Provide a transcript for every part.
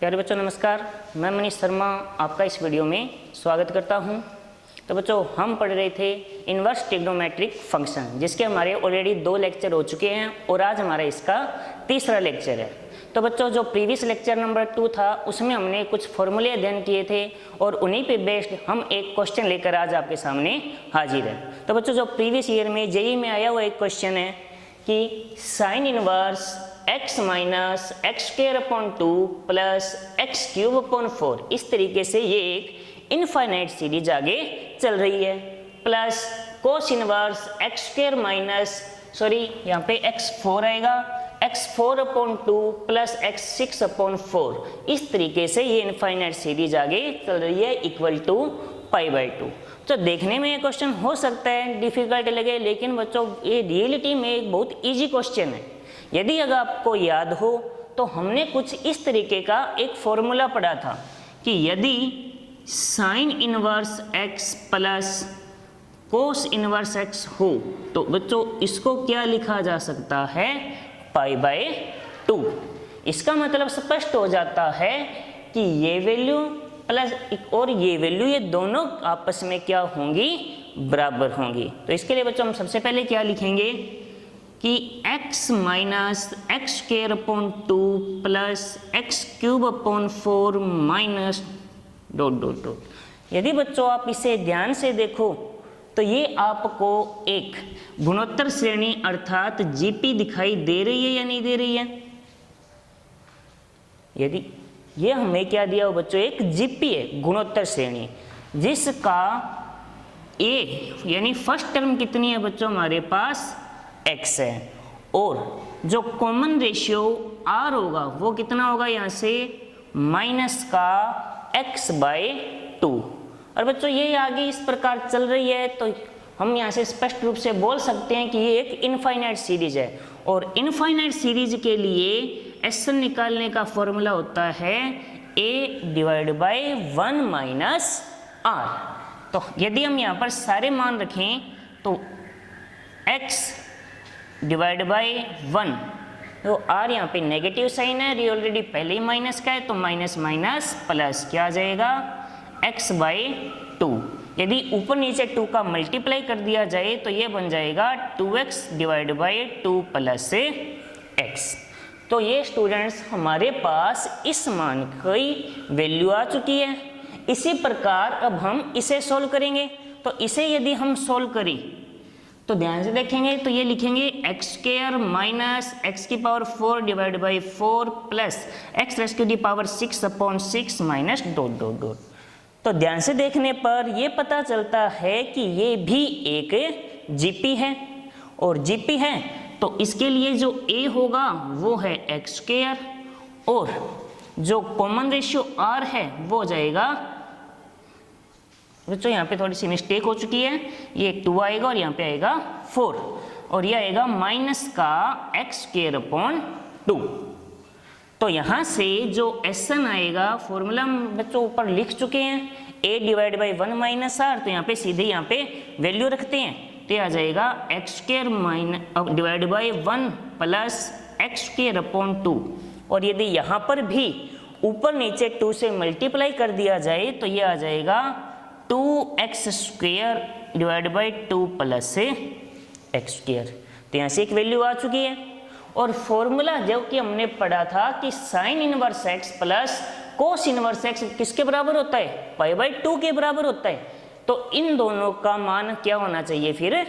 प्यारे बच्चों नमस्कार, मैं मनीष शर्मा आपका इस वीडियो में स्वागत करता हूं। तो बच्चों हम पढ़ रहे थे इन्वर्स ट्रिग्नोमेट्रिक फंक्शन, जिसके हमारे ऑलरेडी 2 लेक्चर हो चुके हैं और आज हमारा इसका तीसरा लेक्चर है। तो बच्चों जो प्रीवियस लेक्चर नंबर 2 था उसमें हमने कुछ फॉर्मूले अध्ययन किए थे और उन्हीं पे बेस्ड हम एक क्वेश्चन लेकर आज आपके सामने हाजिर है। तो बच्चों जो प्रीवियस ईयर में जेईई में आया हुआ एक क्वेश्चन है कि sine inverse x minus x square upon 2 plus x cube upon 4, इस तरीके से ये एक इनफाइनाइट सीरीज आगे चल रही है। Plus cos inverse x square minus यहाँ पे x4 आएगा, x4 upon 2 plus x6 upon 4, इस तरीके से ये इनफाइनाइट सीरीज आगे चल रही है इक्वल टू π/2। तो देखने में ये क्वेश्चन हो सकता है डिफिकल्ट लगे, लेकिन बच्चों ये रियलिटी में एक बहुत इजी क्वेश्चन है। यदि अगर आपको याद हो तो हमने कुछ इस तरीके का एक फॉर्मूला पढ़ा था कि यदि sine inverse x plus cos inverse x हो तो बच्चों इसको क्या लिखा जा सकता है, π/2। इसका मतलब स्पष्ट हो जाता है कि ये वैल्यू प्लस और ये वैल्यू, ये दोनों आपस में क्या होंगी, बराबर होंगी। तो इसके लिए बच्चों हम सबसे पहले क्या लिखेंगे कि x minus x square upon 2 plus x cube upon 4 minus dot dot dot. यदि बच्चों आप इसे ध्यान से देखो तो ये आपको एक गुणोत्तर श्रेणी अर्थात जीपी दिखाई दे रही है या नहीं दे रही है। यदि ये हमें क्या दिया हो बच्चों, एक जीपी है गुणोत्तर श्रेणी, जिसका ए यानी फर्स्ट टर्म कितनी है बच्चों, हमारे पास x है, और जो कॉमन रेशियो r होगा वो कितना होगा, यहाँ से माइनस का x/2। और बच्चों ये आगे इस प्रकार चल रही है तो हम यहाँ से स्पष्ट रूप से बोल सकते हैं कि ये एक इनफाइनाइट सीरीज है, और इनफाइनाइट सीरीज के लिए एसएन निकालने का फॉर्मूला होता है a/1 माइनस r। तो यदि हम यहाँ पर सारे मान रखें तो x/1, तो r यहाँ पे नेगेटिव साइन है, ये ऑलरेडी पहले ही माइनस का है, तो माइनस माइनस प्लस क्या आ जाएगा, x/2। यदि ऊपर नीचे 2 का मल्टीप्लाई कर दिया जाए तो ये बन जाएगा 2x/2 प्लस x। तो ये स्टूडेंट्स हमारे पास इस मान की वैल्यू आ चुकी है। इसी प्रकार अब हम इसे सोल्व करेंगे। तो इसे यदि हम सोल्व करें तो ध्यान से देखेंगे तो ये लिखेंगे एक्स स्क्वायर माइनस एक्स की power 4 divide by 4 plus x raise to the power 6 upon 6 minus dot dot dot. तो ध्यान से देखने पर ये पता चलता है कि ये भी एक जीपी है, और जीपी है तो इसके लिए जो a होगा वो है एक्स स्क्वायर, और जो कॉमन रेशियो r है वो हो जाएगा, बच्चों यहाँ पे थोड़ी सी मिस्टेक हो चुकी है, ये 2 आएगा और यहाँ पे आएगा 4, और ये आएगा माइनस का एक्स स्क्वायर अपॉन 2। तो यहाँ से जो एसएन आएगा फॉर्मूला हम बच्चों ऊपर लिख चुके हैं, a/1 माइनस r, तो यहाँ पे सीधे यहाँ पे वैल्यू रखते हैं तो आ जाएगा x square divide by 1 plus x square upon 2। और यदि यहाँ पर भी ऊपर नीचे 2 से मल्टीप्लाई कर दिया जाए तो ये आ जाएगा 2x square divide by 2 plus x square. तो यहाँ से एक वैल्यू आ चुकी है। और फॉर्मूला जो कि हमने पढ़ा था कि sine inverse x plus cos inverse x किसके बराबर होता है, π/2 के बराबर होता है। तो इन दोनों का मान क्या होना चाहिए, फिर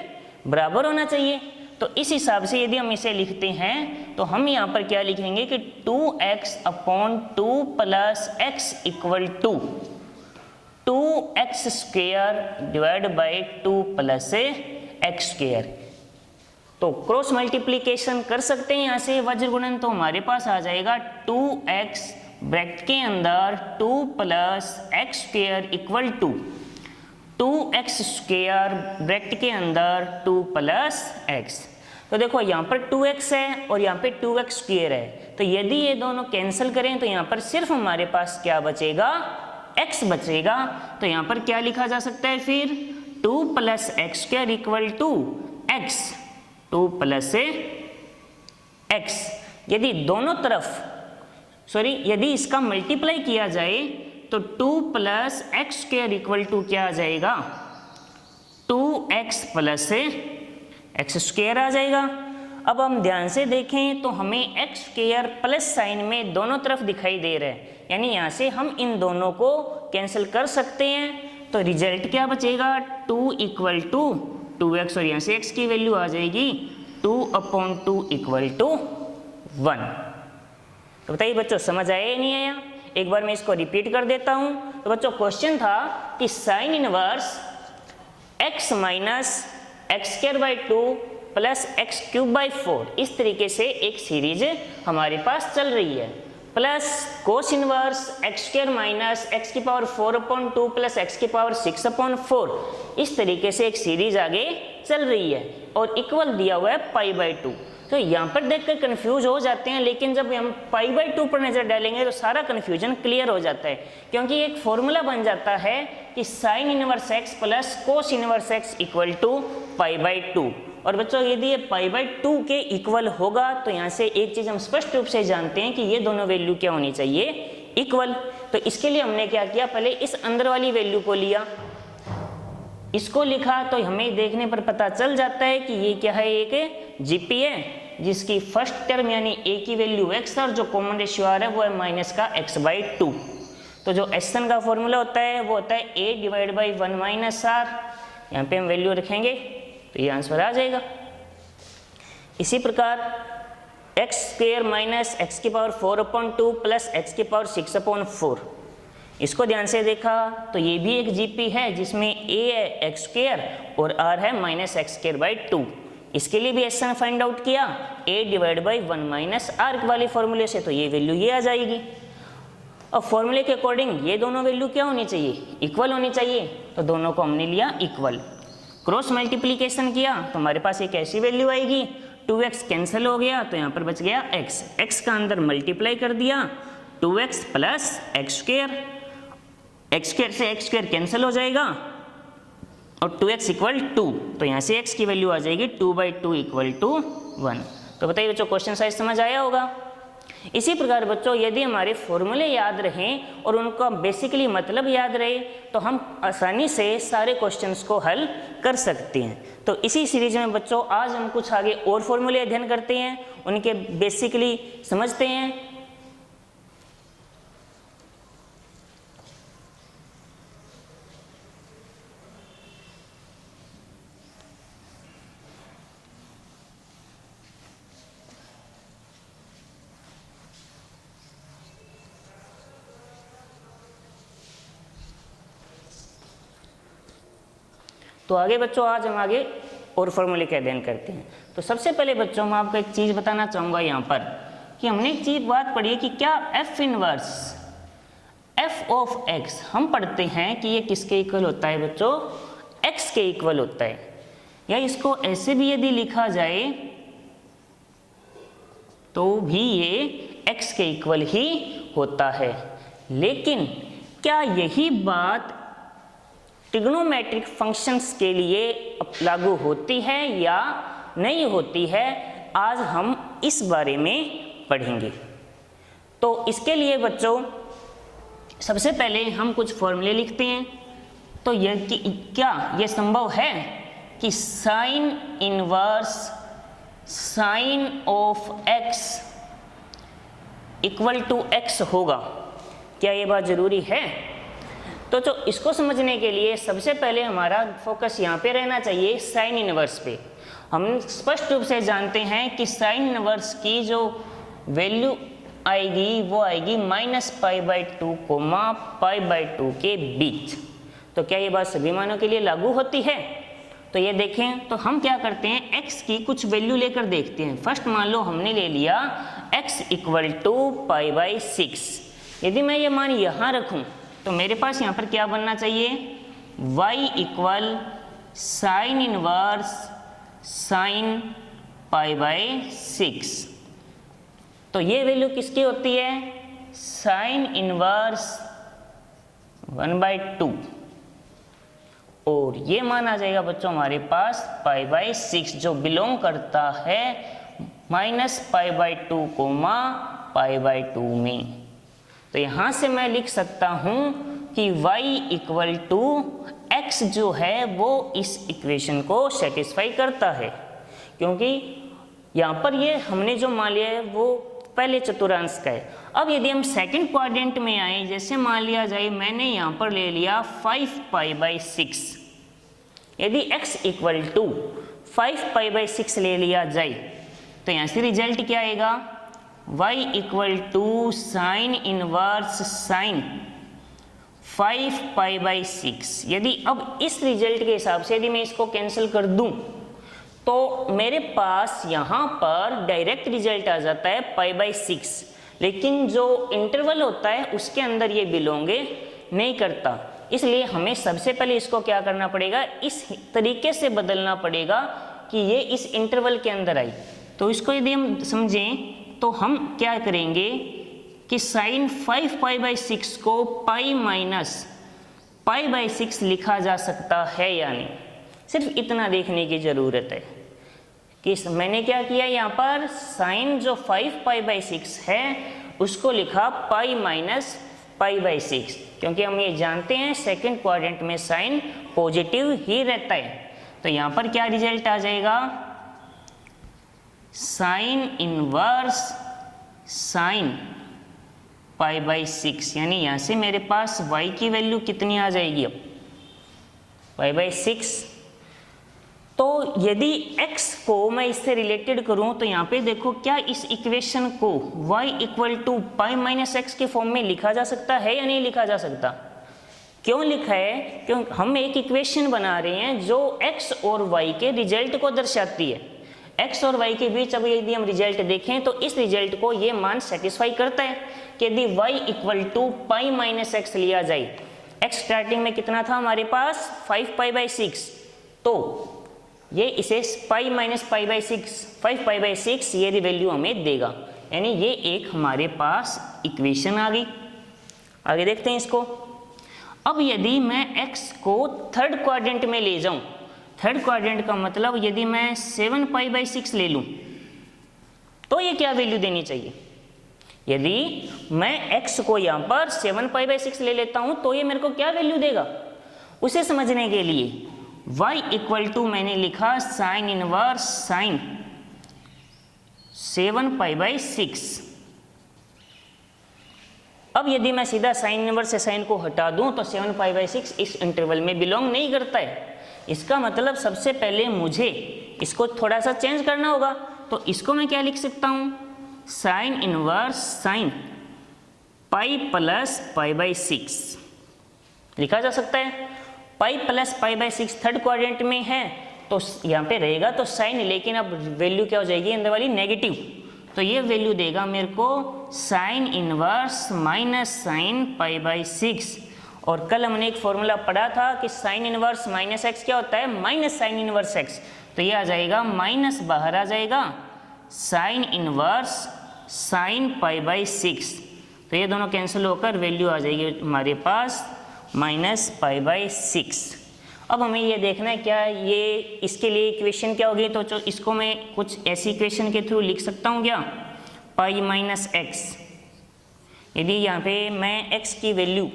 बराबर होना चाहिए। तो इस हिसाब से यदि हम इसे लिखते हैं तो हम यहाँ पर क्या लिखेंगे कि 2x upon 2 plus x equal to 2x square divide by 2 plus x square. तो क्रॉस मल्टीप्लीकेशन कर सकते हैं यहाँ से वज्र गुणन, तो हमारे पास आ जाएगा 2x ब्रैकेट के अंदर 2 plus x square equal to 2x square bracket के अंदर 2 प्लस x। तो देखो यहाँ पर 2x है और यहाँ पे 2x स्क्वायर है, तो यदि ये दोनों कैंसिल करें तो यहाँ पर सिर्फ हमारे पास क्या बचेगा, x बचेगा। तो यहाँ पर क्या लिखा जा सकता है फिर 2 plus x square equal to x, 2 plus x। यदि दोनों तरफ सॉरी, यदि इसका मल्टीप्लाई किया जाए तो 2 plus x square equal to क्या आ जाएगा, 2x प्लस एक्स स्क्वायर आ जाएगा। अब हम ध्यान से देखें तो हमें एक्स स्क्वायर प्लस साइन में दोनों तरफ दिखाई दे रहा है, यानी यहाँ से हम इन दोनों को कैंसिल कर सकते हैं। तो रिजल्ट क्या बचेगा, 2 इक्वल टू 2x, और यहाँ से x की वैल्यू आ जाएगी 2/2 इक्वल टू 1। तो बताइए बच्चों, समझ आया या नहीं आया? एक बार मैं इसको रिपीट कर देता हूँ। तो बच्चों क्वेश्चन था कि sine inverse x minus x square by 2 plus x cube by 4, इस तरीके से एक सीरीज हमारे पास चल रही है, plus cos inverse x square minus x की पावर 4/2 प्लस एक्स की पावर 6/4, इस तरीके से एक सीरीज आगे चल रही है, और इक्वल दिया हुआ है π/2। तो यहाँ पर देखकर कंफ्यूज हो जाते हैं, लेकिन जब हम π/2 पर नजर डालेंगे तो सारा कंफ्यूजन क्लियर हो जाता है, क्योंकि एक फॉर्मूला बन जाता है कि sine inverse X plus cos inverse X equal to π/2। और बच्चों यदि ये π/2 के इक्वल होगा तो यहाँ से एक चीज़ हम स्पष्ट रूप से जानते हैं कि ये दोनों वैल्यू क्या होनी चाहिए, इक्वल। तो इसके लिए हमने क्या किया, पहले इस अंदर वाली वैल्यू को लिया, इसको लिखा, तो हमें देखने पर पता चल जाता है कि ये क्या है, एक जीपी है जिसकी फर्स्ट टर्म यानी ए की वैल्यू x और जो कॉमन रेशियो आ रहा है वो है माइनस का x/2। तो जो एसएन का फॉर्मूला होता है वो होता है a divide by 1 minus r, यहाँ पे हम वैल्यू रखेंगे तो ये आंसर आ जाएगा। इसी प्रकार एक्स स्क्वायर माइनस एक्स की पावर 4/2 प्लस एक्स की पावर 6/4, इसको ध्यान से देखा तो ये भी एक जीपी है जिसमें a है एक्स स्क्वायर और r है माइनस एक्स स्क्वायर बाई 2। इसके लिए भी एस फाइंड आउट किया a divide by 1 minus r वाले फॉर्मूले से, तो ये वैल्यू ये आ जाएगी। अब फॉर्मूले के अकॉर्डिंग ये दोनों वैल्यू क्या होनी चाहिए, इक्वल होनी चाहिए, तो दोनों को हमने लिया इक्वल। क्रॉस मल्टीप्लिकेशन किया तो हमारे पास एक ऐसी वैल्यू आएगी, 2x कैंसिल हो गया तो यहाँ पर बच गया x, x का अंदर मल्टीप्लाई कर दिया 2x plus x square, x square से एक्स स्क्वायर कैंसिल हो जाएगा और 2x इक्वल 2, तो यहाँ से x की वैल्यू आ जाएगी 2/2 इक्वल टू 1। तो बताइए बच्चों क्वेश्चन साइज समझ आया होगा। इसी प्रकार बच्चों यदि हमारे फॉर्मूले याद रहें और उनका बेसिकली मतलब याद रहे तो हम आसानी से सारे क्वेश्चंस को हल कर सकते हैं। तो इसी सीरीज में बच्चों आज हम कुछ आगे और फॉर्मूले अध्ययन करते हैं, उनके बेसिकली समझते हैं। तो आगे बच्चों आज हम आगे और फॉर्मूले का अध्ययन करते हैं। तो सबसे पहले बच्चों मैं आपको एक चीज़ बताना चाहूँगा यहाँ पर कि हमने एक चीज़ बात पढ़ी है कि क्या F inverse F of x हम पढ़ते हैं कि ये किसके इक्वल होता है बच्चों, एक्स के इक्वल होता है, या इसको ऐसे भी यदि लिखा जाए तो भी ये एक्स के इक्वल ही होता है। लेकिन क्या यही बात ट्रिग्नोमेट्रिक फंक्शंस के लिए लागू होती है या नहीं होती है, आज हम इस बारे में पढ़ेंगे। तो इसके लिए बच्चों सबसे पहले हम कुछ फॉर्मूले लिखते हैं। तो यह क्या यह संभव है कि sine inverse sine of x equal to x होगा, क्या ये बात जरूरी है? तो इसको समझने के लिए सबसे पहले हमारा फोकस यहाँ पे रहना चाहिए साइन इनवर्स पे। हम स्पष्ट रूप से जानते हैं कि साइन इनवर्स की जो वैल्यू आएगी वो आएगी -π/2 π/2 के बीच। तो क्या ये बात सभी मानों के लिए लागू होती है? तो ये देखें, तो हम क्या करते हैं x की कुछ वैल्यू लेकर देखते हैं। फर्स्ट मान लो हमने ले लिया x इक्वल टू π/6। यदि मैं ये मान यहाँ रखूँ तो मेरे पास यहाँ पर क्या बनना चाहिए, y equal sine inverse sine π/6। तो ये वैल्यू किसकी होती है, साइन इनवर्स 1/2, और ये मान आ जाएगा बच्चों हमारे पास π/6 जो बिलोंग करता है -π/2 π/2 में। तो यहाँ से मैं लिख सकता हूँ कि y इक्वल टू x जो है वो इस इक्वेशन को सेटिस्फाई करता है, क्योंकि यहाँ पर ये हमने जो मान लिया है वो पहले चतुर्थांश का है। अब यदि हम सेकंड क्वाड्रेंट में आए, जैसे मान लिया जाए मैंने यहाँ पर ले लिया 5π/6, यदि x इक्वल टू 5π/6 ले लिया जाए तो यहाँ से रिजल्ट क्या आएगा, y equal to sine inverse sine 5π/6। यदि अब इस रिजल्ट के हिसाब से यदि मैं इसको कैंसिल कर दूं तो मेरे पास यहाँ पर डायरेक्ट रिजल्ट आ जाता है π/6, लेकिन जो इंटरवल होता है उसके अंदर ये बिलोंगे नहीं करता। इसलिए हमें सबसे पहले इसको क्या करना पड़ेगा, इस तरीके से बदलना पड़ेगा कि ये इस इंटरवल के अंदर आई। तो इसको यदि हम समझें तो हम क्या करेंगे कि साइन 5π/6 को π-π/6 लिखा जा सकता है या नहीं, सिर्फ इतना देखने की ज़रूरत है कि मैंने क्या किया, यहाँ पर साइन जो 5π/6 है उसको लिखा π-π/6, क्योंकि हम ये जानते हैं सेकंड क्वाड्रेंट में साइन पॉजिटिव ही रहता है। तो यहाँ पर क्या रिजल्ट आ जाएगा, साइन इनवर्स साइन π/6, यानी यहाँ से मेरे पास y की वैल्यू कितनी आ जाएगी, अब π/6। तो यदि x को मैं इससे रिलेटेड करूं तो यहाँ पे देखो क्या इस इक्वेशन को y इक्वल टू π-x के फॉर्म में लिखा जा सकता है या नहीं लिखा जा सकता। क्यों लिखा है, क्योंकि हम एक इक्वेशन बना रहे हैं जो x और y के रिजल्ट को दर्शाती है। x और y के बीच अब यदि हम रिजल्ट देखें तो इस रिजल्ट को ये मान सेटिस्फाई करता है कि यदि y इक्वल टू π-x लिया जाए, x स्टार्टिंग में कितना था हमारे पास 5π/6, तो ये इसे π-π/6 5π/6 ये वैल्यू हमें देगा, यानी ये एक हमारे पास इक्वेशन आ गई। आगे देखते हैं इसको। अब यदि मैं x को थर्ड क्वाड्रेंट में ले जाऊं, थर्ड क्वाड्रेंट का मतलब यदि मैं 7π/6 ले लूं तो ये क्या वैल्यू देनी चाहिए। यदि मैं x को यहाँ पर 7π/6 ले लेता हूं तो ये मेरे को क्या वैल्यू देगा, उसे समझने के लिए y इक्वल टू मैंने लिखा साइन इनवर्स साइन 7π/6। अब यदि मैं सीधा साइन इनवर्स से साइन को हटा दूं तो 7π/6 इस इंटरवल में बिलोंग नहीं करता है। इसका मतलब सबसे पहले मुझे इसको थोड़ा सा चेंज करना होगा। तो इसको मैं क्या लिख सकता हूं, साइन इनवर्स साइन π+π/6 लिखा जा सकता है। π+π/6 थर्ड क्वाड्रेंट में है तो यहाँ पे रहेगा तो साइन, लेकिन अब वैल्यू क्या हो जाएगी अंदर वाली नेगेटिव, तो ये वैल्यू देगा मेरे को साइन इनवर्स माइनस साइन π/6। और कल हमने एक फॉर्मूला पढ़ा था कि साइन इनवर्स माइनस एक्स क्या होता है, माइनस साइन इनवर्स एक्स, तो ये आ जाएगा माइनस बाहर आ जाएगा साइन इनवर्स साइन π/6, तो ये दोनों कैंसिल होकर वैल्यू आ जाएगी हमारे पास -π/6। अब हमें ये देखना है क्या ये इसके लिए इक्वेशन क्या होगी, तो इसको मैं कुछ ऐसी इक्वेशन के थ्रू लिख सकता हूँ क्या, π-x। यदि यहाँ पे मैं x की वैल्यू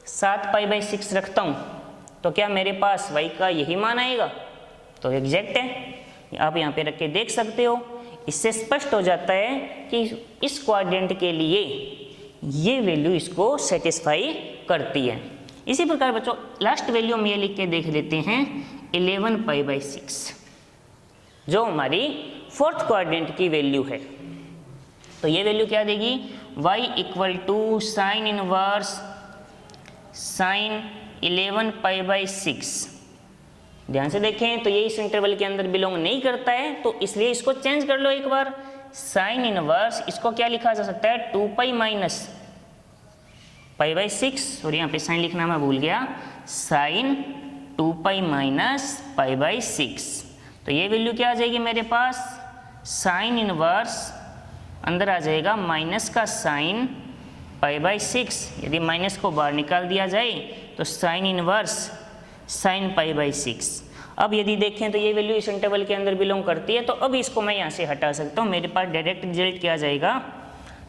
7π/6 रखता हूँ तो क्या मेरे पास y का यही मान आएगा, तो एग्जैक्ट है, आप यहाँ पे रख के देख सकते हो। इससे स्पष्ट हो जाता है कि इस क्वाड्रेंट के लिए ये वैल्यू इसको सेटिस्फाई करती है। इसी प्रकार बच्चों लास्ट वैल्यू हम ये लिख के देख लेते हैं 11π/6, जो हमारी फोर्थ क्वाड्रेंट की वैल्यू है। तो ये वैल्यू क्या देगी, y equal to sine inverse sine 11π/6। ध्यान से देखें तो ये इस इंटरवल के अंदर बिलोंग नहीं करता है, तो इसलिए इसको चेंज कर लो एक बार। साइन इनवर्स इसको क्या लिखा जा सकता है, 2π माइनस π/6, और यहाँ पे साइन लिखना मैं भूल गया, साइन 2π माइनस π/6। तो ये वैल्यू क्या आ जाएगी मेरे पास, साइन इनवर्स अंदर आ जाएगा माइनस का साइन π/6। यदि माइनस को बाहर निकाल दिया जाए तो साइन इनवर्स साइन π/6। अब यदि देखें तो ये वैल्यू इस इंटरवल के अंदर बिलोंग करती है, तो अब इसको मैं यहाँ से हटा सकता हूँ। मेरे पास डायरेक्ट रिजल्ट क्या आ जाएगा,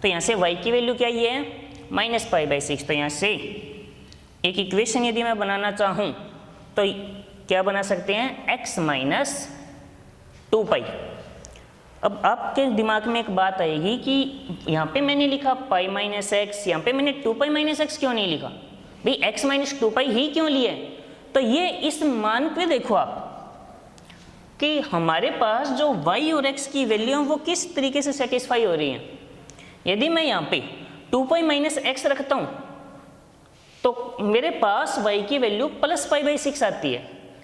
तो यहाँ से y की वैल्यू क्या ये है -π/6। तो यहाँ से एक इक्वेशन यदि मैं बनाना चाहूँ तो क्या बना सकते हैं, x - 2π। अब आपके दिमाग में एक बात आएगी कि यहाँ पे मैंने लिखा π-x, यहाँ पे मैंने 2π-x क्यों नहीं लिखा भाई, x - 2π ही क्यों लिया है। तो ये इस मान पे देखो आप कि हमारे पास जो y और x की वैल्यू वो किस तरीके से सेटिस्फाई हो रही हैं। यदि मैं यहाँ पे 2π-x रखता हूँ तो मेरे पास y की वैल्यू +π/6 आती है,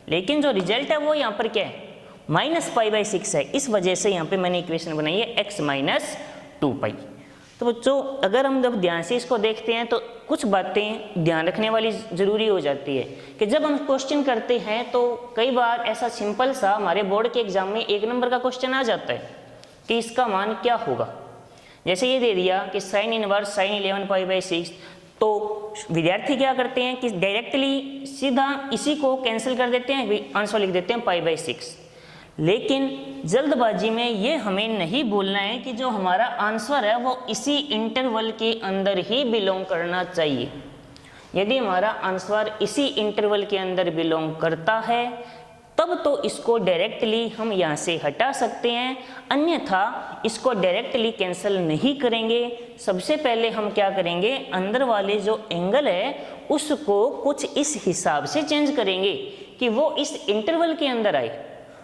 लेकिन जो रिजल्ट है वो यहाँ पर क्या है, -π/6 है। इस वजह से यहाँ पे मैंने इक्वेशन बनाई है x - 2π। तो बच्चों अगर हम जब ध्यान से इसको देखते हैं तो कुछ बातें ध्यान रखने वाली ज़रूरी हो जाती है कि जब हम क्वेश्चन करते हैं तो कई बार ऐसा सिंपल सा हमारे बोर्ड के एग्जाम में 1 नंबर का क्वेश्चन आ जाता है कि इसका मान क्या होगा। जैसे ये दे दिया कि sin इनवर्स sin 11π/6, तो विद्यार्थी क्या करते हैं कि डायरेक्टली सीधा इसी को कैंसिल कर देते हैं, आंसर लिख देते हैं π/6। लेकिन जल्दबाजी में ये हमें नहीं बोलना है कि जो हमारा आंसर है वो इसी इंटरवल के अंदर ही बिलोंग करना चाहिए। यदि हमारा आंसर इसी इंटरवल के अंदर बिलोंग करता है तब तो इसको डायरेक्टली हम यहाँ से हटा सकते हैं, अन्यथा इसको डायरेक्टली कैंसिल नहीं करेंगे। सबसे पहले हम क्या करेंगे, अंदर वाले जो एंगल है उसको कुछ इस हिसाब से चेंज करेंगे कि वो इस इंटरवल के अंदर आए,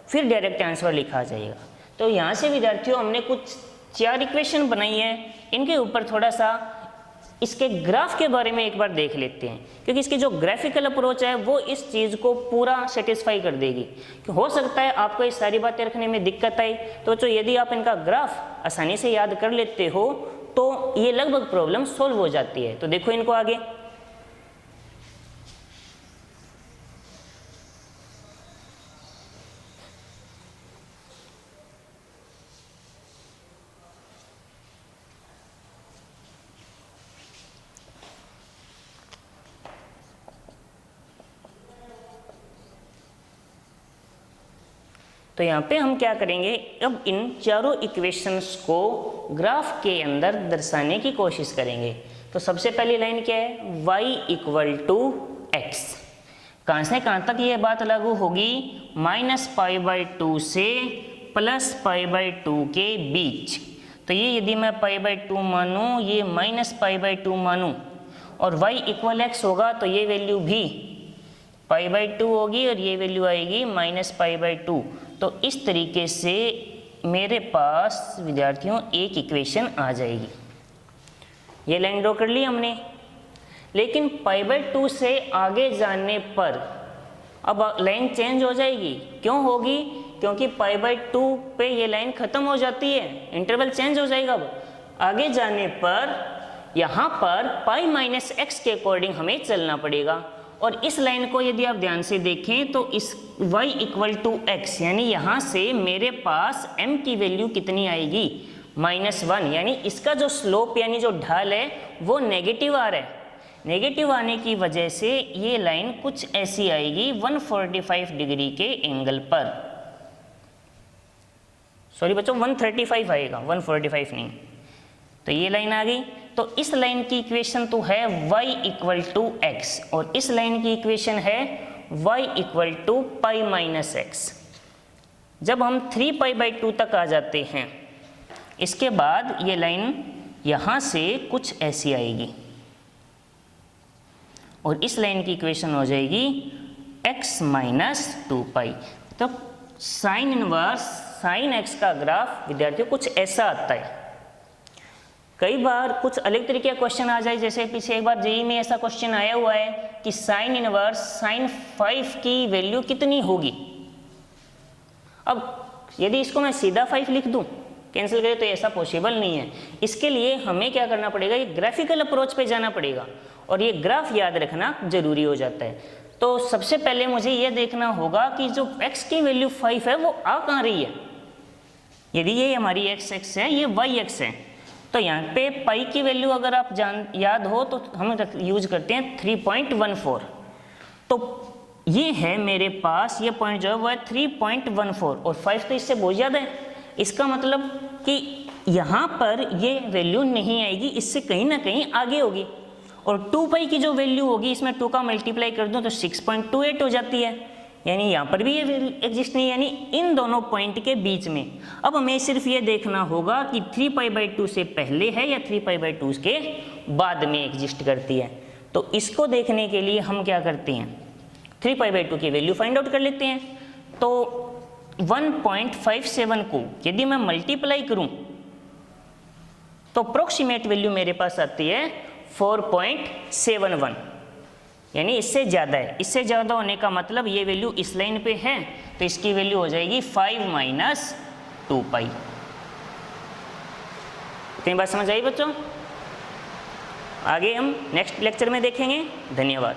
फिर डायरेक्ट आंसर लिखा जाएगा। तो यहाँ से विद्यार्थियों हमने कुछ 4 इक्वेशन बनाई है, इनके ऊपर थोड़ा सा इसके ग्राफ के बारे में एक बार देख लेते हैं, क्योंकि इसकी जो ग्राफिकल अप्रोच है वो इस चीज़ को पूरा सेटिस्फाई कर देगी। कि हो सकता है आपको ये सारी बातें रखने में दिक्कत आई, तो बच्चों यदि आप इनका ग्राफ आसानी से याद कर लेते हो तो ये लगभग प्रॉब्लम सॉल्व हो जाती है। तो देखो इनको आगे, तो यहाँ पे हम क्या करेंगे, अब इन चारों इक्वेशंस को ग्राफ के अंदर दर्शाने की कोशिश करेंगे। तो सबसे पहली लाइन क्या है, y = x। कहाँ से कहाँ तक ये बात लागू होगी, -π/2 से +π/2 के बीच। तो ये यदि मैं π/2 मानूँ, ये -π/2 मानूँ और y = x होगा तो ये वैल्यू भी π/2 होगी और ये वैल्यू आएगी -π/2। तो इस तरीके से मेरे पास विद्यार्थियों एक इक्वेशन आ जाएगी। ये लाइन ड्रॉ कर ली हमने, लेकिन π/2 से आगे जाने पर अब लाइन चेंज हो जाएगी। क्यों होगी, क्योंकि π/2 पे ये लाइन खत्म हो जाती है, इंटरवल चेंज हो जाएगा। अब आगे जाने पर यहाँ पर π-x के अकॉर्डिंग हमें चलना पड़ेगा। और इस लाइन को यदि आप ध्यान से देखें तो इस y = x, यानी यहाँ से मेरे पास m की वैल्यू कितनी आएगी, -1, यानी इसका जो स्लोप यानी जो ढाल है वो नेगेटिव आ रहा है। नेगेटिव आने की वजह से ये लाइन कुछ ऐसी आएगी 145 डिग्री के एंगल पर। सॉरी बच्चों 135 आएगा, 145 नहीं। तो ये लाइन आ गई। तो इस लाइन की इक्वेशन तो है y = x और इस लाइन की इक्वेशन है y = π-x। जब हम 3π/2 तक आ जाते हैं, इसके बाद ये लाइन यहाँ से कुछ ऐसी आएगी और इस लाइन की इक्वेशन हो जाएगी x - 2π। तो साइन इनवर्स sin x का ग्राफ विद्यार्थियों कुछ ऐसा आता है। कई बार कुछ अलग तरीके का क्वेश्चन आ जाए, जैसे पीछे एक बार जेईई में ऐसा क्वेश्चन आया हुआ है कि साइन इनवर्स sin 5 की वैल्यू कितनी होगी। अब यदि इसको मैं सीधा 5 लिख दूं कैंसिल करें तो ऐसा पॉसिबल नहीं है। इसके लिए हमें क्या करना पड़ेगा, ये ग्राफिकल अप्रोच पे जाना पड़ेगा और ये ग्राफ याद रखना जरूरी हो जाता है। तो सबसे पहले मुझे ये देखना होगा कि जो x की वैल्यू 5 है वो आ कहाँ रही है। यदि ये हमारी x है, ये y है, तो यहाँ पे पाई की वैल्यू अगर आप याद हो तो हम यूज करते हैं 3.14। तो ये है मेरे पास, ये पॉइंट जो है वो है 3.14 और 5 तो इससे बहुत ज़्यादा है। इसका मतलब कि यहाँ पर ये वैल्यू नहीं आएगी, इससे कहीं ना कहीं आगे होगी। और 2 पाई की जो वैल्यू होगी, इसमें 2 का मल्टीप्लाई कर दूँ तो 6.28 हो जाती है, यानी यहाँ पर भी ये एग्जिस्ट नहीं, यानी इन दोनों पॉइंट के बीच में। अब हमें सिर्फ ये देखना होगा कि 3π/2 से पहले है या 3π/2 के बाद में एग्जिस्ट करती है। तो इसको देखने के लिए हम क्या करते हैं, 3π/2 की वैल्यू फाइंड आउट कर लेते हैं। तो 1.57 को यदि मैं मल्टीप्लाई करूं तो अप्रोक्सीमेट वैल्यू मेरे पास आती है 4.71, यानी इससे ज़्यादा है। इससे ज़्यादा होने का मतलब ये वैल्यू इस लाइन पे है, तो इसकी वैल्यू हो जाएगी 5 - 2π। इतनी बात समझ आई बच्चों? आगे हम नेक्स्ट लेक्चर में देखेंगे। धन्यवाद।